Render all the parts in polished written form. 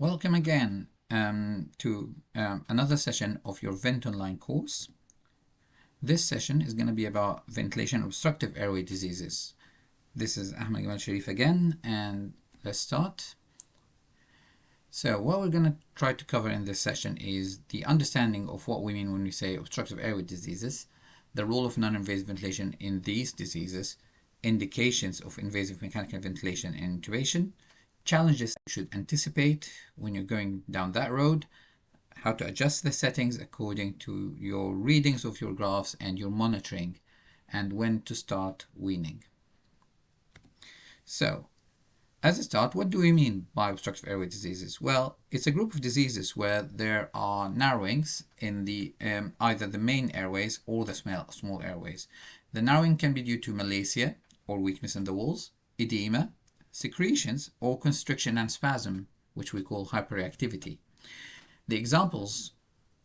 Welcome again to another session of your Vent Online course. This session is going to be about ventilation obstructive airway diseases. This is Ahmed Gamal Sharif again, and let's start. So what we're going to try to cover in this session is the understanding of what we mean when we say obstructive airway diseases, the role of non-invasive ventilation in these diseases, indications of invasive mechanical ventilation and intubation, challenges you should anticipate when you're going down that road, how to adjust the settings according to your readings of your graphs and your monitoring, and when to start weaning. So, as a start, what do we mean by obstructive airway diseases? Well, it's a group of diseases where there are narrowings in the either the main airways or the small airways. The narrowing can be due to malacia or weakness in the walls, edema, secretions, or constriction and spasm, which we call hyperreactivity. The examples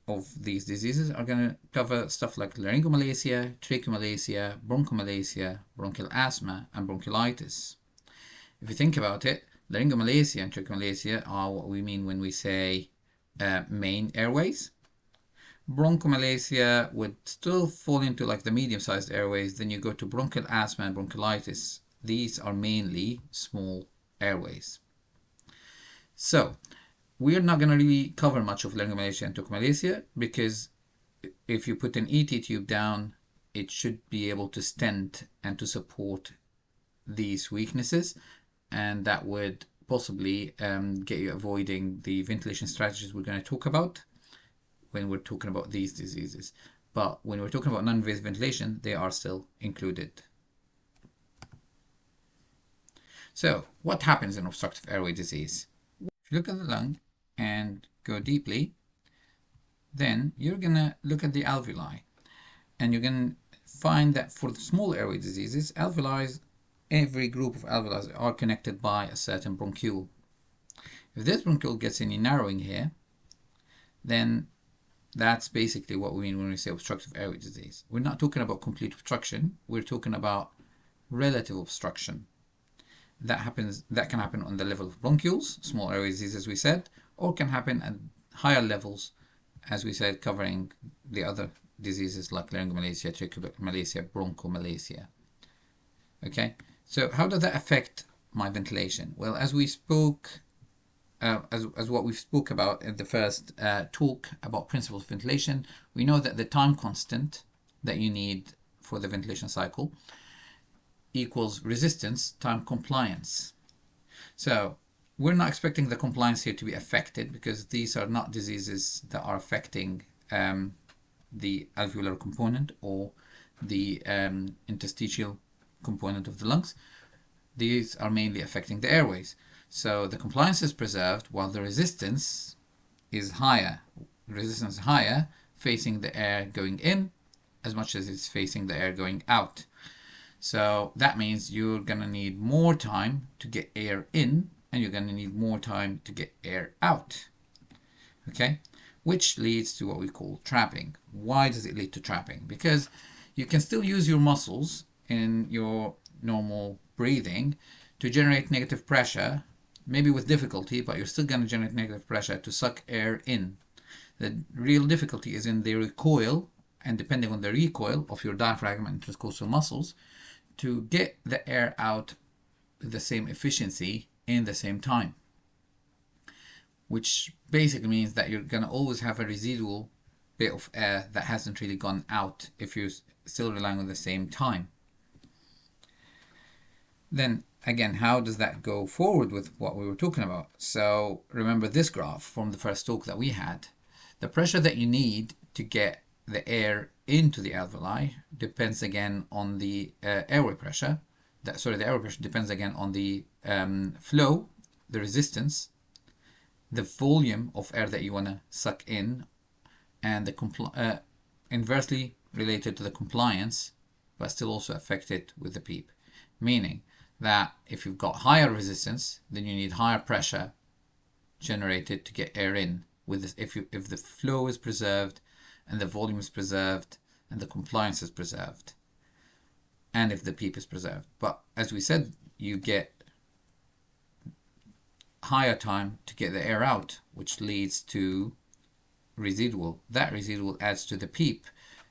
of these diseases are going to cover stuff like laryngomalacia, tracheomalacia, bronchomalacia, bronchial asthma, and bronchiolitis. If you think about it, laryngomalacia and tracheomalacia are what we mean when we say main airways. Bronchomalacia would still fall into like the medium-sized airways. Then you go to bronchial asthma and bronchiolitis. These are mainly small airways. So we're not going to really cover much of laryngomalacia and tracheomalacia because if you put an ET tube down, it should be able to stent and to support these weaknesses, and that would possibly get you avoiding the ventilation strategies we're going to talk about when we're talking about these diseases. But when we're talking about non-invasive ventilation, they are still included. So, what happens in obstructive airway disease? If you look at the lung and go deeply, then you're going to look at the alveoli. And you're going to find that for the small airway diseases, alveoli, every group of alveoli are connected by a certain bronchiole. If this bronchiole gets any narrowing here, then that's basically what we mean when we say obstructive airway disease. We're not talking about complete obstruction, we're talking about relative obstruction. That can happen on the level of bronchioles, small airway disease as we said, or can happen at higher levels, as we said, covering the other diseases like laryngomalacia, tracheomalacia, bronchomalacia. Okay, so how does that affect my ventilation? Well, as we spoke, as what we spoke about in the first talk about principles of ventilation, we know that the time constant that you need for the ventilation cycle equals resistance times compliance. So we're not expecting the compliance here to be affected because these are not diseases that are affecting the alveolar component or the interstitial component of the lungs. These are mainly affecting the airways. So the compliance is preserved while the resistance is higher. Resistance is higher facing the air going in as much as it's facing the air going out. So that means you're going to need more time to get air in and you're going to need more time to get air out. Okay? Which leads to what we call trapping. Why does it lead to trapping? Because you can still use your muscles in your normal breathing to generate negative pressure, maybe with difficulty, but you're still going to generate negative pressure to suck air in. The real difficulty is in the recoil, and depending on the recoil of your diaphragm and intercostal muscles, to get the air out with the same efficiency in the same time. Which basically means that you're going to always have a residual bit of air that hasn't really gone out if you're still relying on the same time. Then again, how does that go forward with what we were talking about? So remember this graph from the first talk that we had. The pressure that you need to get the air into the alveoli depends again on the airway pressure. The airway pressure depends again on the flow, the resistance, the volume of air that you want to suck in, and the inversely related to the compliance, but still also affected with the PEEP. Meaning that if you've got higher resistance, then you need higher pressure generated to get air in. With this, if the flow is preserved, and the volume is preserved, and the compliance is preserved, and if the PEEP is preserved. But as we said, you get higher time to get the air out, which leads to residual. That residual adds to the PEEP.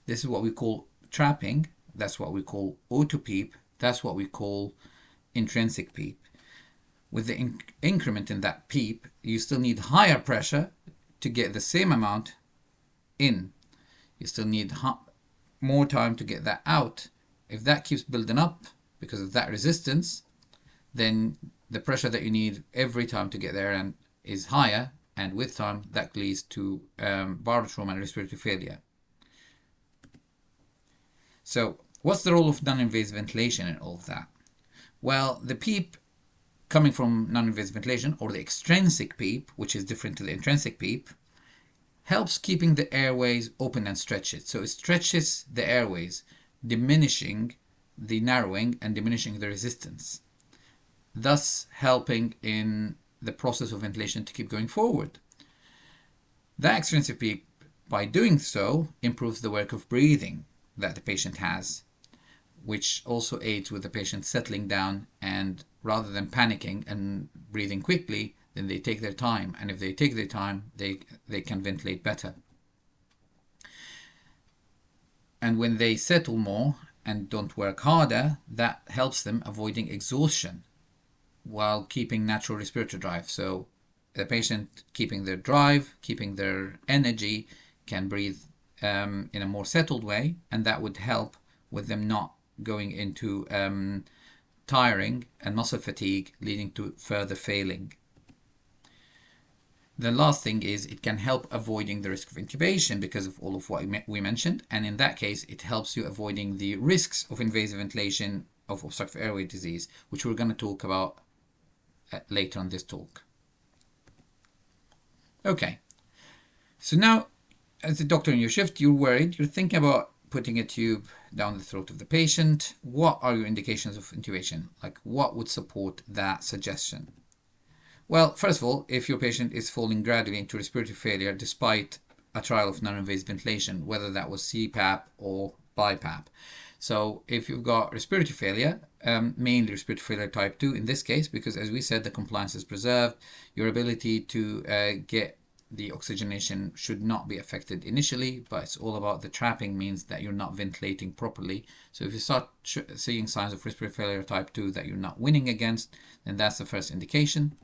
This is what we call trapping. That's what we call auto PEEP. That's what we call intrinsic PEEP. With the increment in that PEEP, you still need higher pressure to get the same amount in. You still need more time to get that out. If that keeps building up because of that resistance, then the pressure that you need every time to get there and is higher, and with time that leads to barotrauma and respiratory failure. So what's the role of non-invasive ventilation in all of that? Well, the PEEP coming from non-invasive ventilation, or the extrinsic PEEP, which is different to the intrinsic PEEP, helps keeping the airways open and stretch it. So it stretches the airways, diminishing the narrowing and diminishing the resistance, thus helping in the process of ventilation to keep going forward. That extrinsic PEEP, by doing so, improves the work of breathing that the patient has, which also aids with the patient settling down, and rather than panicking and breathing quickly, then they take their time, and if they take their time, they can ventilate better. And when they settle more and don't work harder, that helps them avoiding exhaustion while keeping natural respiratory drive. So the patient keeping their drive, keeping their energy, can breathe in a more settled way, and that would help with them not going into tiring and muscle fatigue, leading to further failing. The last thing is it can help avoiding the risk of intubation because of all of what we mentioned, and in that case it helps you avoiding the risks of invasive ventilation of obstructive airway disease, which we're going to talk about later on this talk. Okay, so now as a doctor in your shift, you're worried, you're thinking about putting a tube down the throat of the patient. What are your indications of intubation? Like, what would support that suggestion? Well, first of all, if your patient is falling gradually into respiratory failure despite a trial of non-invasive ventilation, whether that was CPAP or BiPAP. So if you've got respiratory failure, mainly respiratory failure type 2 in this case, because as we said, the compliance is preserved, your ability to get the oxygenation should not be affected initially, but it's all about the trapping means that you're not ventilating properly. So if you start seeing signs of respiratory failure type 2 that you're not winning against, then that's the first indication.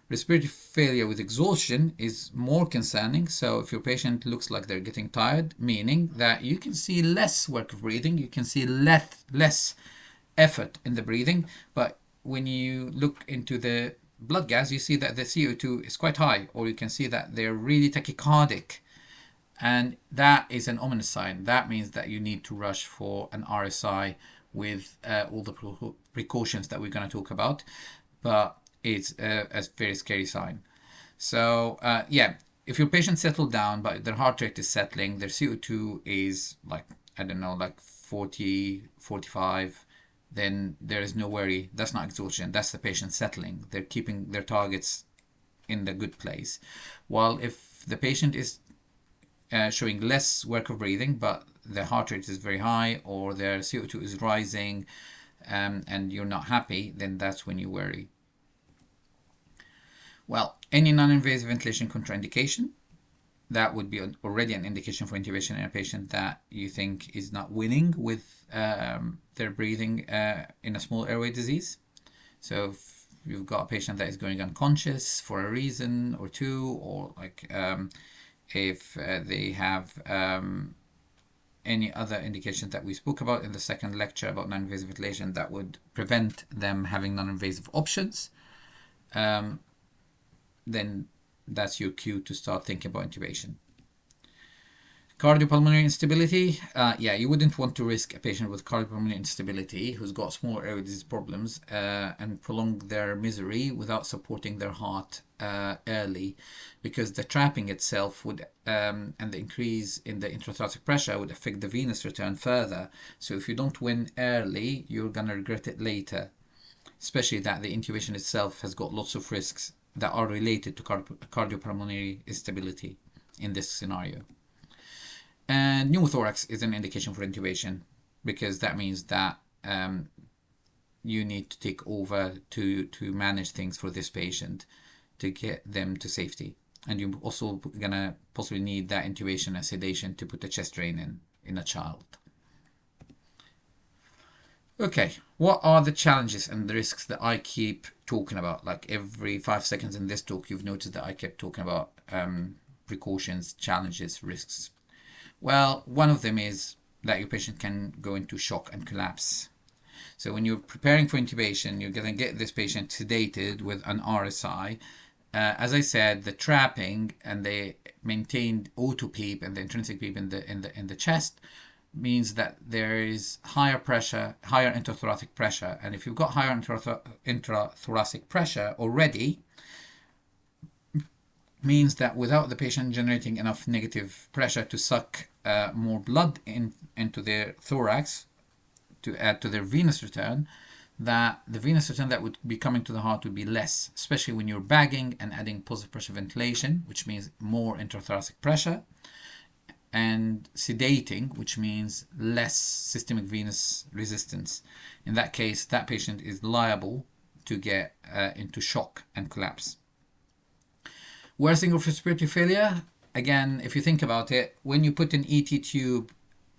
Respiratory failure with exhaustion is more concerning. So if your patient looks like they're getting tired, meaning that you can see less work of breathing, you can see less effort in the breathing, but when you look into the blood gas, you see that the CO2 is quite high, or you can see that they're really tachycardic, and that is an ominous sign. That means that you need to rush for an RSI with all the precautions that we're going to talk about, but it's a very scary sign. So yeah, if your patient settled down but their heart rate is settling, their CO2 is like, I don't know, like 40, 45, then there is no worry. That's not exhaustion. That's the patient settling. They're keeping their targets in the good place. While if the patient is showing less work of breathing, but their heart rate is very high, or their CO2 is rising, and you're not happy, then that's when you worry. Well, any non-invasive ventilation contraindication, that would be already an indication for intubation in a patient that you think is not winning with their breathing in a small airway disease. So if you've got a patient that is going unconscious for a reason or two, or like if they have any other indications that we spoke about in the second lecture about non-invasive ventilation that would prevent them having non-invasive options, then that's your cue to start thinking about intubation. Cardiopulmonary instability, yeah, you wouldn't want to risk a patient with cardiopulmonary instability who's got small airway disease problems and prolong their misery without supporting their heart early, because the trapping itself would and the increase in the intrathoracic pressure would affect the venous return further. So if you don't win early, you're gonna regret it later, especially that the intubation itself has got lots of risks that are related to cardiopulmonary instability in this scenario. And pneumothorax is an indication for intubation, because that means that you need to take over to manage things for this patient to get them to safety. And you're also gonna possibly need that intubation and sedation to put a chest drain in a child. Okay, what are the challenges and the risks that I keep talking about? Like every 5 seconds in this talk, you've noticed that I kept talking about precautions, challenges, risks. Well, one of them is that your patient can go into shock and collapse. So when you're preparing for intubation, you're going to get this patient sedated with an RSI. As I said, the trapping and the maintained auto PEEP and the intrinsic PEEP in the chest means that there is higher pressure, higher intrathoracic pressure. And if you've got higher intrathoracic pressure already, means that without the patient generating enough negative pressure to suck more blood into their thorax to add to their venous return, that the venous return that would be coming to the heart would be less, especially when you're bagging and adding positive pressure ventilation, which means more intrathoracic pressure, and sedating, which means less systemic venous resistance. In that case, that patient is liable to get into shock and collapse. Worsening of respiratory failure, again, if you think about it, when you put an ET tube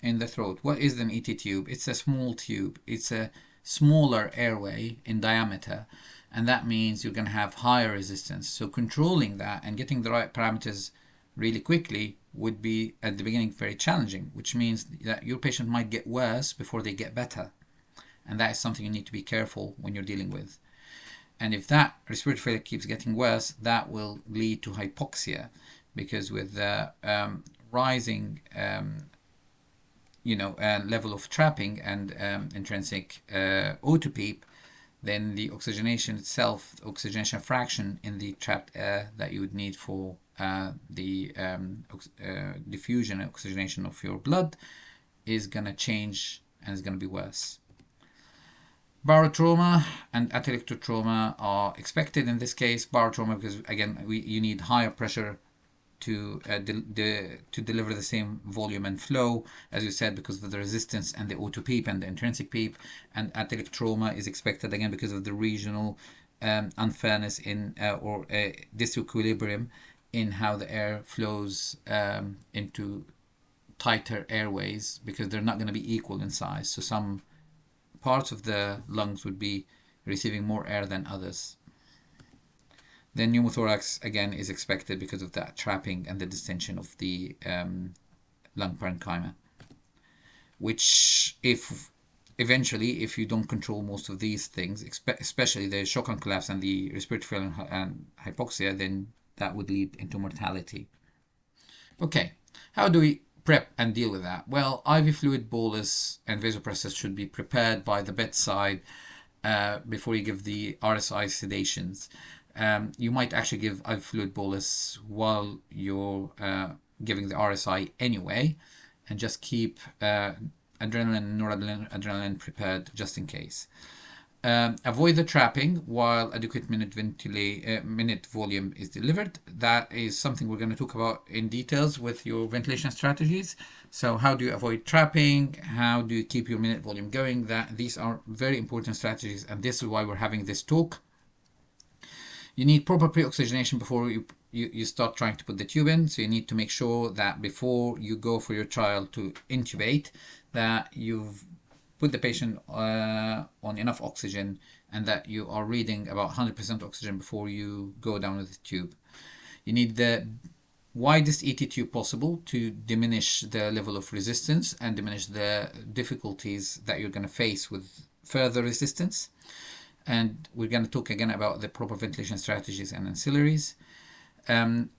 in the throat, what is an ET tube? It's a small tube. It's a smaller airway in diameter, and that means you're going to have higher resistance. So controlling that and getting the right parameters really quickly would be at the beginning very challenging, which means that your patient might get worse before they get better, and that is something you need to be careful when you're dealing with. And if that respiratory failure keeps getting worse, that will lead to hypoxia, because with the rising level of trapping and intrinsic auto PEEP, then the oxygenation itself, oxygenation fraction in the trapped air that you would need for the diffusion and oxygenation of your blood is going to change and is going to be worse. Barotrauma and atelectrotrauma are expected in this case. Barotrauma because, again, you need higher pressure to deliver the same volume and flow, as you said, because of the resistance and the auto PEEP and the intrinsic PEEP. And atelectrotrauma is expected, again, because of the regional unfairness in or disequilibrium in how the air flows into tighter airways, because they're not going to be equal in size. So some parts of the lungs would be receiving more air than others. Then pneumothorax, again, is expected because of that trapping and the distension of the lung parenchyma, which if you don't control most of these things, especially the shock and collapse and the respiratory failure and hypoxia, then that would lead into mortality. Okay, how do we prep and deal with that? Well, IV fluid bolus and vasopressors should be prepared by the bedside before you give the RSI sedations. You might actually give IV fluid bolus while you're giving the RSI anyway, and just keep adrenaline, noradrenaline prepared just in case. Avoid the trapping while adequate minute volume is delivered. That is something we're going to talk about in details with your ventilation strategies. So how do you avoid trapping? How do you keep your minute volume going? These are very important strategies, and this is why we're having this talk. You need proper pre-oxygenation before you start trying to put the tube in. So you need to make sure that before you go for your trial to intubate, that you've put the patient on enough oxygen and that you are reading about 100% oxygen before you go down with the tube. You need the widest ET tube possible to diminish the level of resistance and diminish the difficulties that you're going to face with further resistance. And we're going to talk again about the proper ventilation strategies and ancillaries.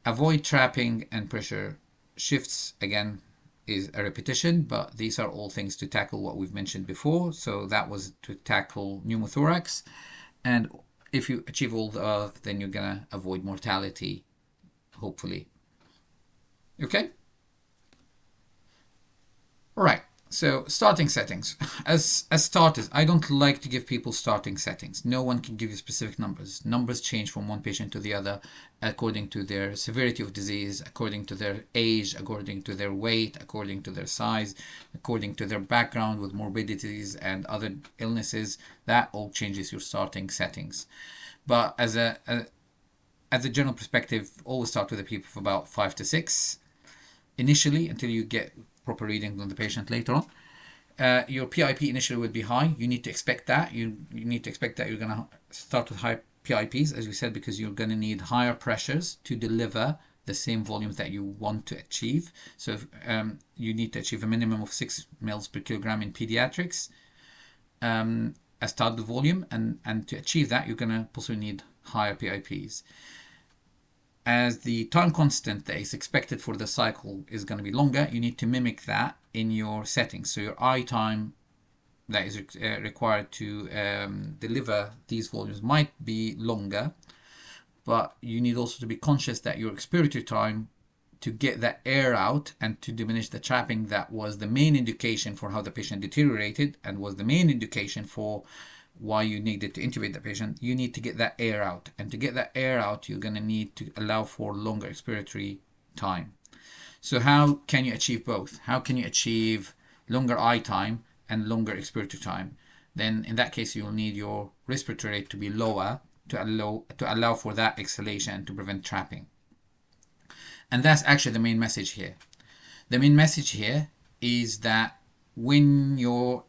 Avoid trapping and pressure shifts, again, is a repetition, but these are all things to tackle what we've mentioned before. So that was to tackle pneumothorax. And if you achieve all the above, then you're going to avoid mortality, hopefully. Okay? All right. So starting settings. As starters, I don't like to give people starting settings. No one can give you specific numbers. Numbers change from one patient to the other according to their severity of disease, according to their age, according to their weight, according to their size, according to their background with morbidities and other illnesses. That all changes your starting settings. But as a general perspective, always start with a PEEP of about 5 to 6 initially until you get proper readings on the patient later on. Your PIP initially would be high. You need to expect that. You need to expect that you're going to start with high PIPs, as we said, because you're going to need higher pressures to deliver the same volumes that you want to achieve. So if, you need to achieve a minimum of 6 mils per kilogram in pediatrics as target volume, and to achieve that, you're going to possibly need higher PIPs. As the time constant that is expected for the cycle is going to be longer, you need to mimic that in your settings. So your I time that is required to deliver these volumes might be longer, but you need also to be conscious that your expiratory time to get that air out and to diminish the trapping that was the main indication for how the patient deteriorated and was the main indication for why you needed to intubate the patient. You need to get that air out, and to get that air out, you're going to need to allow for longer expiratory time. So how can you achieve both? How can you achieve longer I time and longer expiratory time? Then in that case, you'll need your respiratory rate to be lower to allow for that exhalation and to prevent trapping. And that's actually the main message here. The main message here is that when you're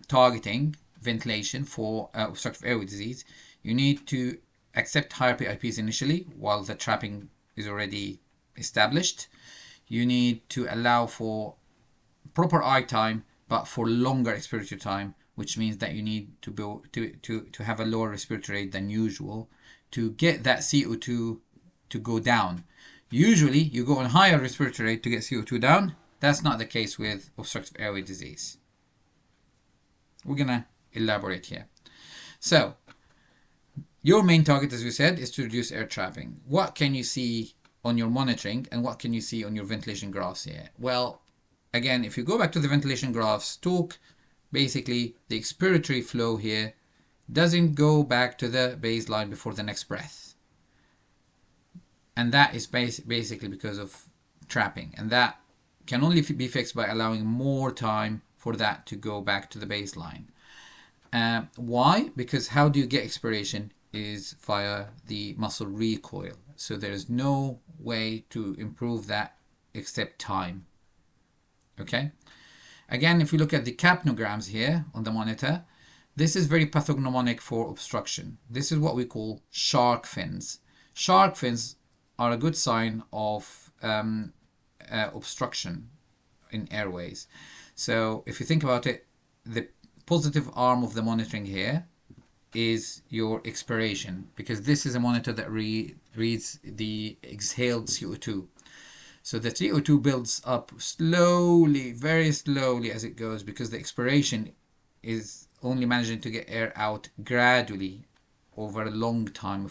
targeting ventilation for obstructive airway disease, you need to accept higher PIPs initially while the trapping is already established. You need to allow for proper I time, but for longer expiratory time, which means that you need to have a lower respiratory rate than usual to get that CO2 to go down. Usually, you go on higher respiratory rate to get CO2 down. That's not the case with obstructive airway disease. We're gonna elaborate here. So, your main target, as we said, is to reduce air trapping. What can you see on your monitoring and what can you see on your ventilation graphs here? Well, again, if you go back to the ventilation graphs talk, basically the expiratory flow here doesn't go back to the baseline before the next breath. And that is basically because of trapping. And that can only be fixed by allowing more time for that to go back to the baseline. Why? Because how do you get expiration is via the muscle recoil. So there is no way to improve that except time. Okay? Again, if we look at the capnograms here on the monitor, this is very pathognomonic for obstruction. This is what we call shark fins. Shark fins are a good sign of obstruction in airways. So if you think about it, the positive arm of the monitoring here is your expiration, because this is a monitor that reads the exhaled CO2. So the CO2 builds up slowly, very slowly as it goes, because the expiration is only managing to get air out gradually over a long time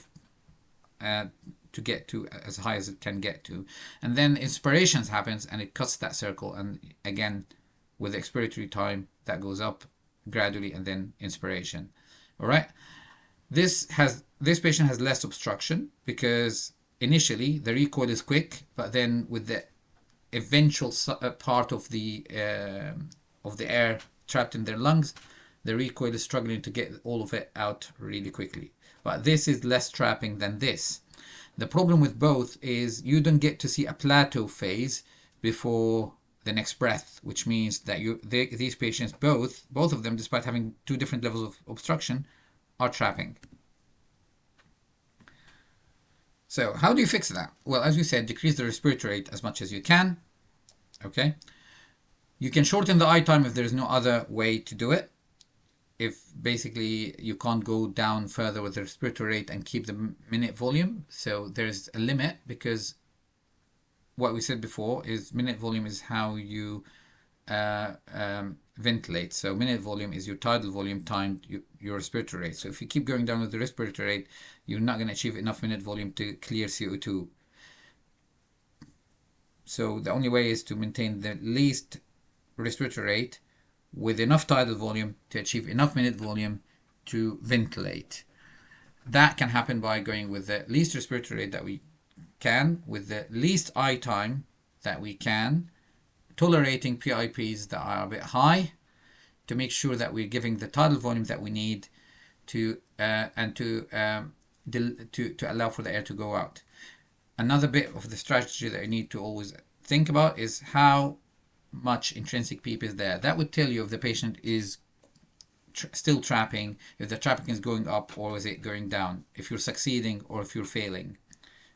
to get to as high as it can get to. And then inspirations happens and it cuts that circle, and again with the expiratory time that goes up gradually and then inspiration. All right, this patient has less obstruction because initially the recoil is quick, but then with the eventual part of the air trapped in their lungs, the recoil is struggling to get all of it out really quickly. But this is less trapping than this. The problem with both is you don't get to see a plateau phase before the next breath, which means that these patients, both of them, despite having two different levels of obstruction, are trapping. So how do you fix that? Well, as we said, decrease the respiratory rate as much as you can. Okay. You can shorten the I time if there is no other way to do it. If basically you can't go down further with the respiratory rate and keep the minute volume. So there's a limit, because what we said before is minute volume is how you ventilate. So minute volume is your tidal volume times your respiratory rate. So if you keep going down with the respiratory rate, you're not going to achieve enough minute volume to clear CO2. So the only way is to maintain the least respiratory rate with enough tidal volume to achieve enough minute volume to ventilate. That can happen by going with the least respiratory rate that we can, with the least I time that we can, tolerating PIPs that are a bit high to make sure that we're giving the tidal volume that we need to allow for the air to go out. Another bit of the strategy that you need to always think about is how much intrinsic PEEP is there. That would tell you if the patient is still trapping, if the trapping is going up or is it going down, if you're succeeding or if you're failing.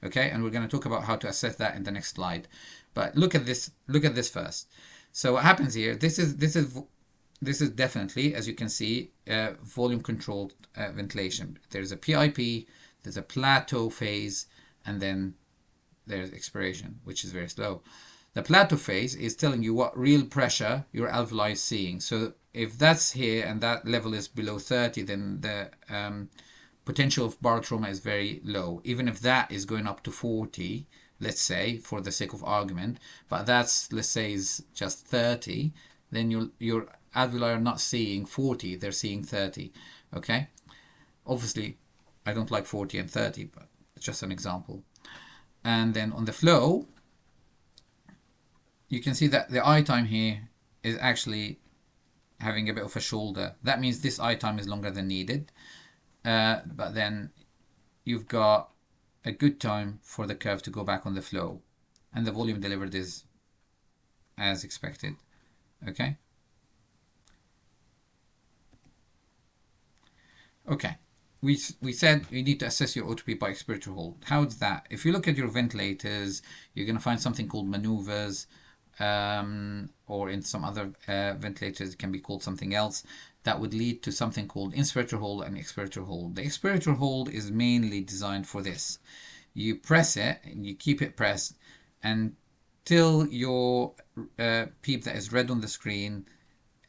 Okay, and we're going to talk about how to assess that in the next slide. But look at this first. So what happens here, this is definitely, as you can see, volume controlled ventilation. There's a PIP, there's a plateau phase, and then there's expiration, which is very slow. The plateau phase is telling you what real pressure your alveoli is seeing. So if that's here and that level is below 30, then the potential of barotrauma is very low. Even if that is going up to 40, let's say, for the sake of argument, but that's, let's say, is just 30, then your alveoli are not seeing 40, they're seeing 30, okay? Obviously, I don't like 40 and 30, but it's just an example. And then on the flow, you can see that the I time here is actually having a bit of a shoulder. That means this I time is longer than needed. But then you've got a good time for the curve to go back on the flow. And the volume delivered is as expected. Okay? Okay. We said you need to assess your O2P by expiratory hold. How is that? If you look at your ventilators, you're going to find something called maneuvers, or in some other ventilators it can be called something else, that would lead to something called inspiratory hold and expiratory hold. The expiratory hold is mainly designed for this. You press it and you keep it pressed until your PEEP that is red on the screen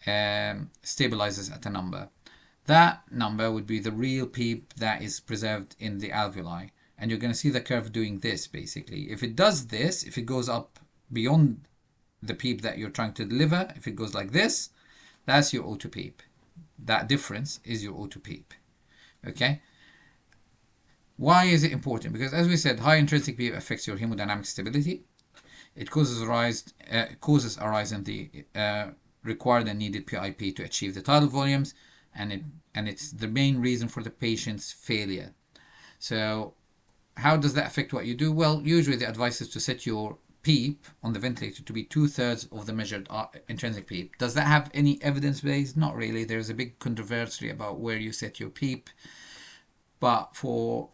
stabilizes at a number. That number would be the real PEEP that is preserved in the alveoli. And you're going to see the curve doing this, basically. If it does this, if it goes up beyond the PEEP that you're trying to deliver, if it goes like this, that's your O2 PEEP. That difference is your O2 PEEP. Okay? Why is it important? Because as we said, high intrinsic PEEP affects your hemodynamic stability. It causes a rise in the required and needed PIP to achieve the tidal volumes, and it's the main reason for the patient's failure. So how does that affect what you do? Well, usually the advice is to set your PEEP on the ventilator to be 2/3 of the measured intrinsic PEEP. Does that have any evidence base? Not really. There's a big controversy about where you set your PEEP, but for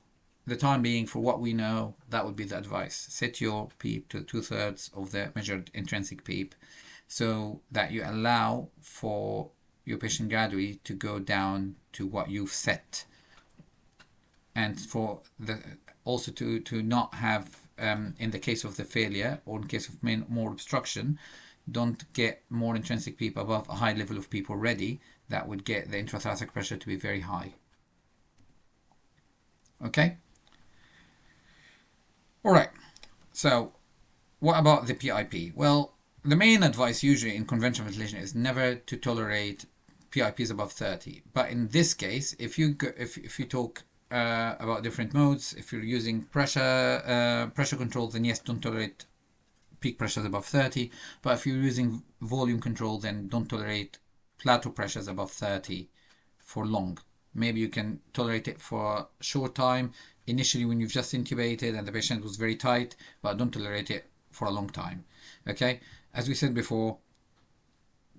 the time being, for what we know, that would be the advice. Set your PEEP to 2/3 of the measured intrinsic PEEP, so that you allow for your patient gradually to go down to what you've set, and for the also to not have in the case of the failure or in case of more obstruction, don't get more intrinsic PEEP above a high level of PEEP already. That would get the intrathoracic pressure to be very high. Okay? Alright, so what about the PIP? Well, the main advice usually in conventional ventilation is never to tolerate PIPs above 30. But in this case, if you talk about different modes, if you're using pressure control, then yes, don't tolerate peak pressures above 30. But if you're using volume control, then don't tolerate plateau pressures above 30 for long. Maybe you can tolerate it for a short time, initially when you've just intubated and the patient was very tight, but don't tolerate it for a long time. Okay, as we said before,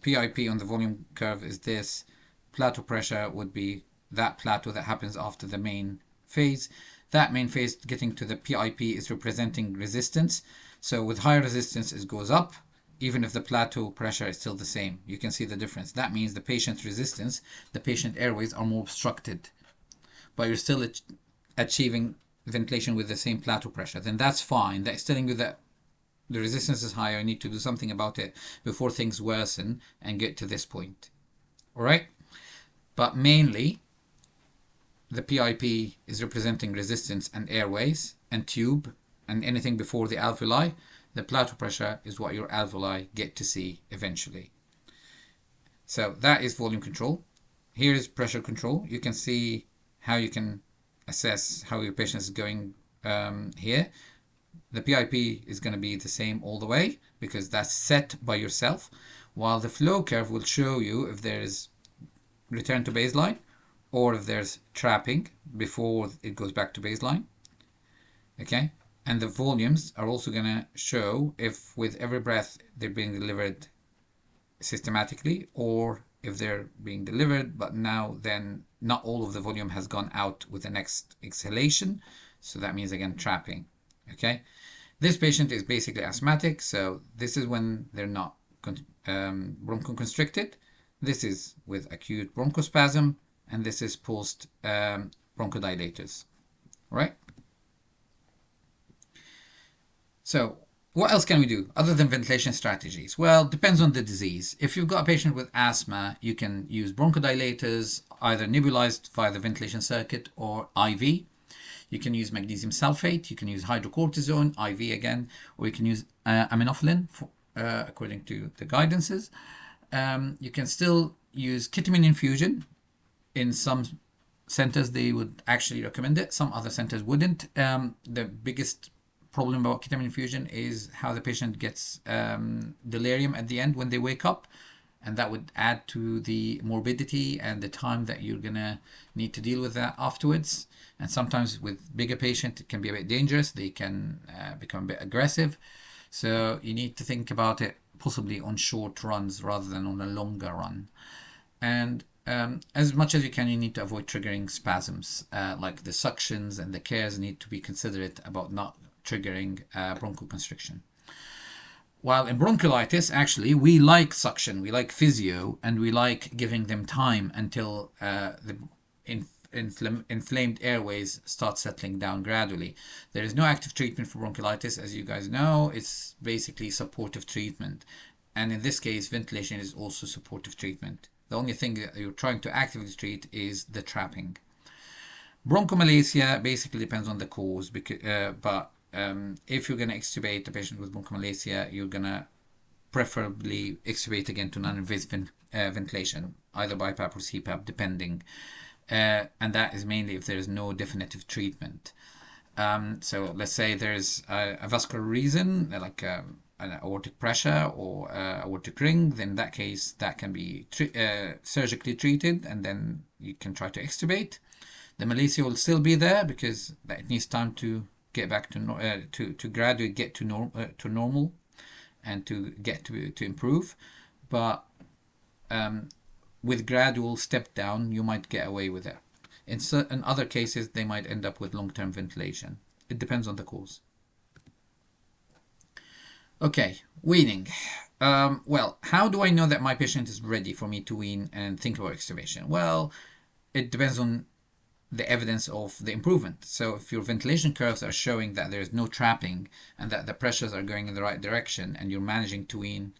PIP on the volume curve is this. Plateau pressure would be that plateau that happens after the main phase. That main phase getting to the PIP is representing resistance. So with higher resistance, it goes up, even if the plateau pressure is still the same. You can see the difference. That means the patient's resistance, the patient airways are more obstructed, but you're still achieving ventilation with the same plateau pressure. Then that's fine. That's telling you that the resistance is higher. I need to do something about it before things worsen and get to this point. All right? But mainly, the PIP is representing resistance and airways and tube and anything before the alveoli. The plateau pressure is what your alveoli get to see eventually. So that is volume control. Here is pressure control. You can see how you can assess how your patient is going here. The PIP is going to be the same all the way because that's set by yourself, while the flow curve will show you if there is return to baseline or if there's trapping before it goes back to baseline. Okay, and the volumes are also going to show if with every breath they're being delivered systematically or if they're being delivered but now then not all of the volume has gone out with the next exhalation, so that means again trapping. Okay, this patient is basically asthmatic, so this is when they're not bronchoconstricted. This is with acute bronchospasm, and this is post bronchodilators. Right? So what else can we do other than ventilation strategies? Well, depends on the disease. If you've got a patient with asthma, you can use bronchodilators, either nebulized via the ventilation circuit or IV. You can use magnesium sulfate, you can use hydrocortisone, IV again, or you can use aminophylline according to the guidances. You can still use ketamine infusion. In some centers, they would actually recommend it. Some other centers wouldn't. The biggest problem about ketamine infusion is how the patient gets delirium at the end when they wake up, and that would add to the morbidity and the time that you're gonna need to deal with that afterwards. And sometimes with bigger patients, it can be a bit dangerous. They can become a bit aggressive. So you need to think about it possibly on short runs rather than on a longer run. And as much as you can, you need to avoid triggering spasms, like the suctions and the cares need to be considerate about not triggering bronchoconstriction. While in bronchiolitis, actually, we like suction, we like physio, and we like giving them time until the inflamed airways start settling down gradually. There is no active treatment for bronchiolitis, as you guys know. It's basically supportive treatment. And in this case, ventilation is also supportive treatment. The only thing that you're trying to actively treat is the trapping. Bronchomalacia basically depends on the cause, because, if you're going to extubate a patient with bronchomalacia, you're going to preferably extubate again to non-invasive ventilation, either BiPAP or CPAP, depending. And that is mainly if there is no definitive treatment. So let's say there's a vascular reason, like an aortic pressure or aortic ring, then in that case, that can be surgically treated, and then you can try to extubate. The malacia will still be there because it needs time to get back to gradually get to normal and to get to improve. But with gradual step down, you might get away with it. In certain other cases, they might end up with long-term ventilation. It depends on the cause. Okay, weaning. Well, how do I know that my patient is ready for me to wean and think about extubation? Well, it depends on the evidence of the improvement. So if your ventilation curves are showing that there's no trapping and that the pressures are going in the right direction and you're managing to wean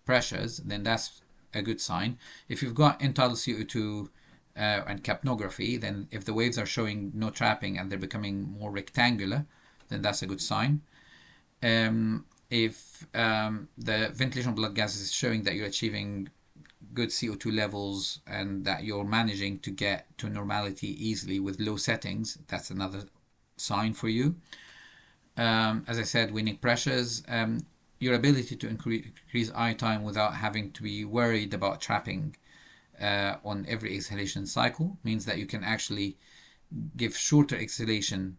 pressures, then that's a good sign. If you've got end-tidal CO2 and capnography, then if the waves are showing no trapping and they're becoming more rectangular, then that's a good sign. If the ventilation of blood gases is showing that you're achieving good CO2 levels and that you're managing to get to normality easily with low settings, that's another sign for you. As I said, weaning pressures, your ability to increase eye time without having to be worried about trapping on every exhalation cycle means that you can actually give shorter exhalation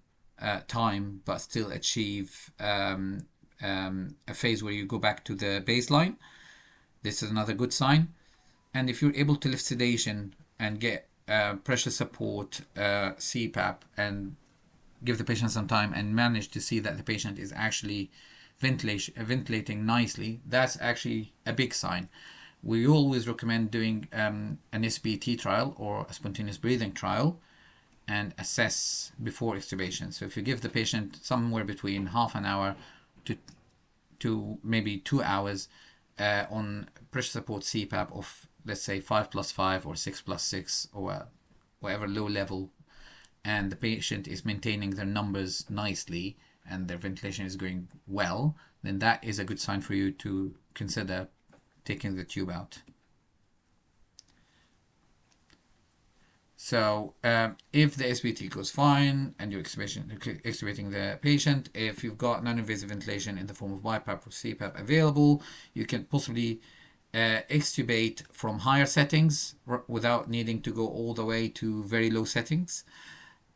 time but still achieve a phase where you go back to the baseline. This is another good sign. And if you're able to lift sedation and get pressure support, CPAP, and give the patient some time and manage to see that the patient is actually ventilating nicely, that's actually a big sign. We always recommend doing an SBT trial or a spontaneous breathing trial and assess before extubation. So if you give the patient somewhere between half an hour to maybe 2 hours on pressure support CPAP of, let's say, 5+5 or 6+6 or whatever low level, and the patient is maintaining their numbers nicely and their ventilation is going well, then that is a good sign for you to consider taking the tube out. So if the SBT goes fine and you're extubating the patient, if you've got non-invasive ventilation in the form of BiPAP or CPAP available, you can possibly extubate from higher settings without needing to go all the way to very low settings.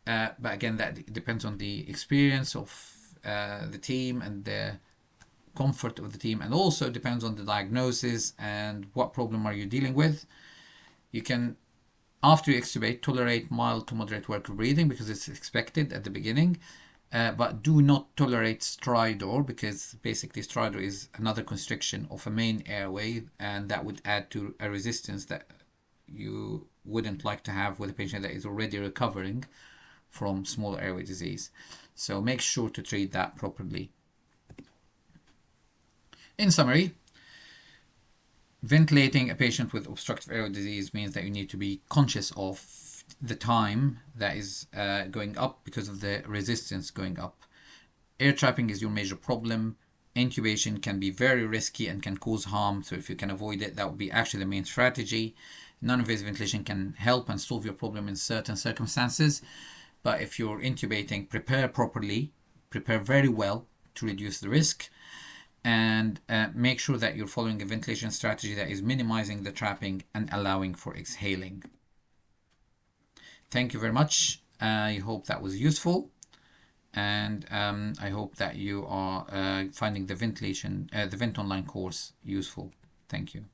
But again, that depends on the experience of the team and the comfort of the team, and also depends on the diagnosis and what problem are you dealing with. You can, after you extubate, tolerate mild to moderate work of breathing because it's expected at the beginning, but do not tolerate stridor, because basically stridor is another constriction of a main airway, and that would add to a resistance that you wouldn't like to have with a patient that is already recovering from small airway disease. So make sure to treat that properly. In summary, ventilating a patient with obstructive airway disease means that you need to be conscious of the time that is going up because of the resistance going up. Air trapping is your major problem. Intubation can be very risky and can cause harm, so if you can avoid it, that would be actually the main strategy. Non-invasive ventilation can help and solve your problem in certain circumstances, but if you're intubating, prepare properly, prepare very well to reduce the risk, and make sure that you're following a ventilation strategy that is minimizing the trapping and allowing for exhaling. Thank you very much. I hope that was useful, and I hope that you are finding the ventilation, the Vent Online course useful. Thank you.